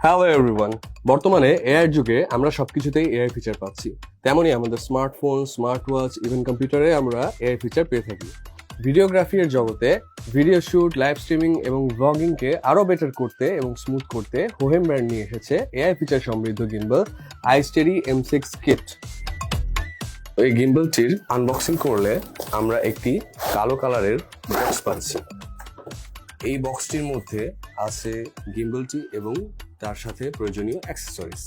Hello everyone. বর্তমানে AI যুগে আমরা সবকিছুতেই এআই ফিচার পাচ্ছি। তেমনই আমাদের স্মার্টফোন, স্মার্ট ওয়াচ, ইভেন কম্পিউটারে আমরা এআই ফিচার পেয়ে থাকি। ভিডিওগ্রাফি এর জগতে ভিডিও শুট, লাইভ স্ট্রিমিং এবং ব্লগিংকে আরো বেটার করতে এবং স্মুথ করতে হোহেম ব্র্যান্ড নিয়ে এসেছে এআই ফিচার সমৃদ্ধ গিম্বল iSteady M6 কিট। এই গিম্বলটির আনবক্সিং করলে আমরা একটি কালো কালারের বক্স পাচ্ছি। এই বক্সটির মধ্যে আছে গিম্বলটি এবং তার সাথে প্রয়োজনীয় অ্যাক্সেসরিজ।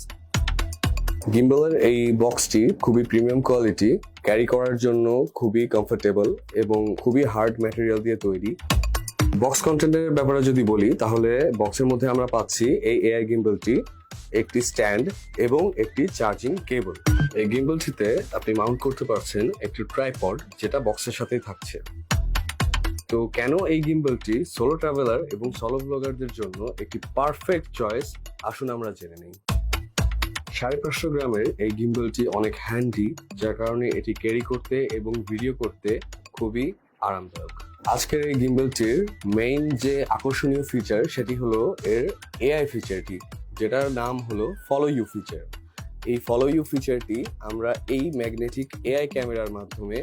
গিম্বলের এই বক্সটি খুবই প্রিমিয়াম কোয়ালিটি, ক্যারি করার জন্য খুবই কমফোর্টেবল এবং খুবই হার্ড ম্যাটেরিয়াল দিয়ে তৈরি। বক্স কন্টেন্টের ব্যাপারে যদি বলি তাহলে বক্সের মধ্যে আমরা পাচ্ছি এই এআই গিম্বলটি, একটি স্ট্যান্ড এবং একটি চার্জিং কেবল। এই গিম্বলটিতে আপনি মাউন্ট করতে পারছেন একটি ট্রাইপড, যেটা বক্সের সাথেই থাকছে। তো কেন এই গিম্বলটি সোলো ট্রাভেলার এবং সোলো ব্লগারদের জন্য একটি পারফেক্ট চয়েস, আসুন আমরা জেনে নিই। 550 গ্রামের এই গিম্বলটি অনেক হ্যান্ডি, যার কারণে এটি ক্যারি করতে এবং ভিডিও করতে খুবই আরামদায়ক। আজকের এই গিম্বলটির মেইন যে আকর্ষণীয় ফিচার সেটি হলো এর এআই ফিচারটি, যেটার নাম হলো ফলো ইউ ফিচার। এই ফলো ইউ ফিচারটি আমরা এই ম্যাগনেটিক এআই ক্যামেরার মাধ্যমে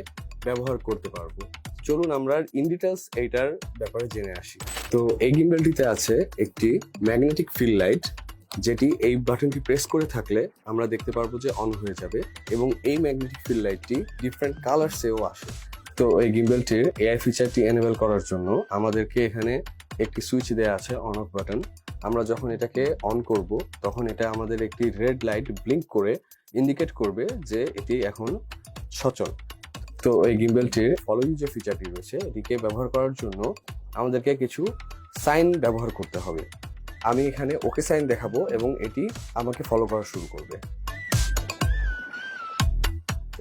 ব্যবহার করতে পারবো। চলুন আমরা ইন ডিটেলস এইটার ব্যাপারে জেনে আসি। তো এই গিম্বলটিতে আছে একটি ম্যাগনেটিক ফিল লাইট, যেটি এই বাটনটি প্রেস করে থাকলে আমরা দেখতে পারবো যে অন হয়ে যাবে, এবং এই ম্যাগনেটিক ফিল লাইটটি ডিফারেন্ট কালারসেও আসে। তো এই গিম্বলটির এআই ফিচারটি এনেবল করার জন্য আমাদেরকে এখানে একটি সুইচ দেওয়া আছে, অন অফ বাটন। আমরা যখন এটাকে অন করব তখন এটা আমাদের একটি রেড লাইট ব্লিঙ্ক করে ইন্ডিকেট করবে যে এটি এখন সচল। তো এই গিম্বলটির ফলো ইউ যে ফিচারটি রয়েছে, এটিকে ব্যবহার করার জন্য আমাদেরকে কিছু সাইন ব্যবহার করতে হবে। আমি এখানে ওকে সাইন দেখাবো এবং এটি আমাকে ফলো করা শুরু করবে।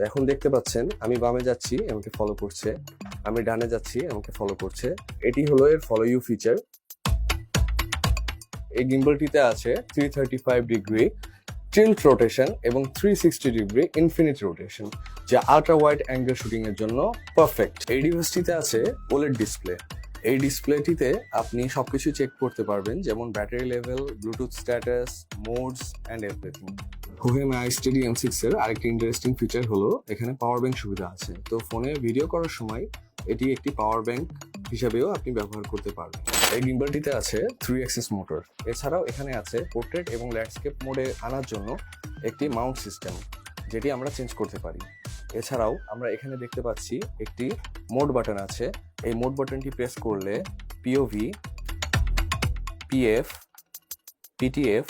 এখন দেখতে পাচ্ছেন আমি বামে যাচ্ছি, আমাকে ফলো করছে, আমি ডানে যাচ্ছি, আমাকে ফলো করছে। এটি হলো এর ফলো ইউ ফিচার। এই গিম্বলটিতে আছে 335 ডিগ্রি টিল্ট রোটেশন এবং 360 ডিগ্রি ইনফিনিট রোটেশন, যা আল্ট্রা ওয়াইড অ্যাঙ্গেল শুটিং এর জন্য পারফেক্ট। এই ডিভাইসটিতে আছে ওলেড ডিসপ্লে। এই ডিসপ্লেটিতে আপনি সবকিছু চেক করতে পারবেন, যেমন battery level, Bluetooth status, modes and everything. Hohem iSteady M6 এর আরেকটি ইন্টারেস্টিং ফিচার হলো এখানে পাওয়ার ব্যাংক সুবিধা আছে। তো ফোনে ভিডিও করার সময় এটি একটি পাওয়ার ব্যাংক হিসাবেও আপনি ব্যবহার করতে পারবেন। এই গিম্বলটিতে আছে 3 অ্যাক্সিস মোটর। এছাড়াও এখানে আছে পোর্ট্রেট এবং ল্যান্ডস্কেপ মোডে আনার জন্য একটি মাউন্ট সিস্টেম, যেটি আমরা চেঞ্জ করতে পারি। এছাড়াও আমরা এখানে দেখতে পাচ্ছি একটি মোড বাটন আছে। এই মোড বাটনটি প্রেস করলে পিওভি, পিএফ, পিটিএফ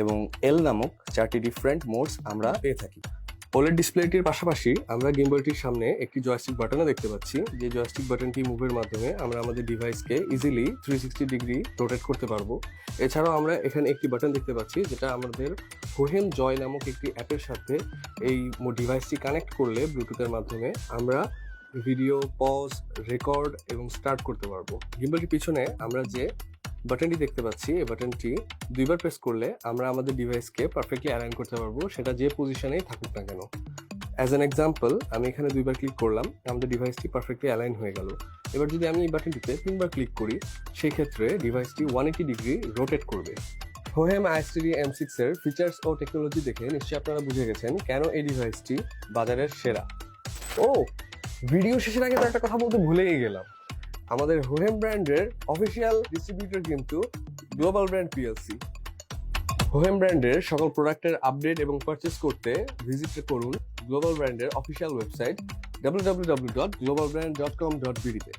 এবং এল নামক 4টি ডিফারেন্ট মোডস আমরা পেয়ে থাকি। ওলেড ডিসপ্লেটির পাশাপাশি আমরা গিম্বলটির সামনে একটি জয়স্টিক বাটনও দেখতে পাচ্ছি। যে জয়স্টিক বাটনটি মুভের মাধ্যমে আমরা আমাদের ডিভাইসকে ইজিলি 360 ডিগ্রি রোটেট করতে পারবো। এছাড়াও আমরা এখানে একটি বাটন দেখতে পাচ্ছি, যেটা আমাদের হোহেম জয় নামক একটি অ্যাপের সাথে এই ডিভাইসটি কানেক্ট করলে ব্লুটুথের মাধ্যমে আমরা ভিডিও পজ, রেকর্ড এবং স্টার্ট করতে পারবো। গিম্বলটির পিছনে আমরা যে বাটনটি দেখতে পাচ্ছি, এই বাটনটি 2বার প্রেস করলে আমরা আমাদের ডিভাইসকে পারফেক্টলি অ্যালাইন করতে পারবো, সেটা যে পজিশনেই থাকুক না কেন। অ্যাজ অ্যান এক্সাম্পল, আমি এখানে 2বার ক্লিক করলাম, আমাদের ডিভাইসটি পারফেক্টলি অ্যালাইন হয়ে গেল। এবার যদি আমি এই বাটনটিতে 3বার ক্লিক করি, সেই ক্ষেত্রে ডিভাইসটি 180 ডিগ্রি রোটেট করবে। হোহেম iSteady M6 এর ফিচার্স ও টেকনোলজি দেখে নিশ্চয়ই আপনারা বুঝে গেছেন কেন এই ডিভাইসটি বাজারের সেরা। ও, ভিডিও শেষের আগে তো একটা কথা বলতে ভুলেই গেলাম। আমাদের হোহেম ব্র্যান্ডের অফিসিয়াল ডিস্ট্রিবিউটর কিন্তু গ্লোবাল ব্র্যান্ড পিএলসি। হোহেম ব্র্যান্ডের সকল প্রোডাক্টের আপডেট এবং পারচেস করতে ভিজিট করুন গ্লোবাল ব্র্যান্ডের অফিসিয়াল ওয়েবসাইট www.globalbrand.com.bd তে।